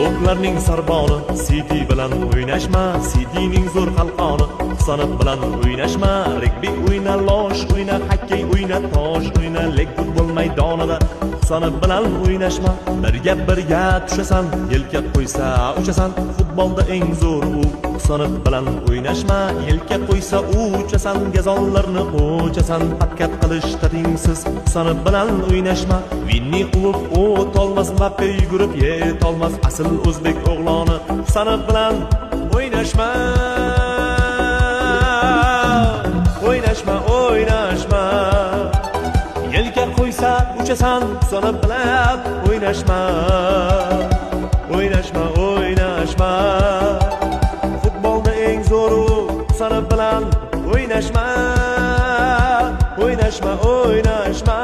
Toplarning sarboni City bilan o'ynashma, Cityning zo'r qalqoni Sanat bilan o'ynashma, regbi o'yna, losh o'yna, hokkey o'yna, tosh o'yna, lek futbol maydonida sanat bilan o'ynashma. Birga tushasan, yelka qo'ysa uchasan, futbolda eng zo'r u. Sanat bilan o'ynashma, yelka qo'ysa uchasan, gazonlarni qo'chasan, harakat qilishda tengsiz. Sanat bilan o'ynashma, vinni qilib o'tolmas, vaqt yugurib yetolmas, asl o'zbek o'g'loni. Sanat bilan o'ynashma, o'ynashma, o'ynashma. Yelka qo'ysa uchasan, sanat bilan o'ynashma, o'ynashma, o'ynashma. Futbolda eng zo'ru sanat bilan o'ynashma, o'ynashma, o'ynashma.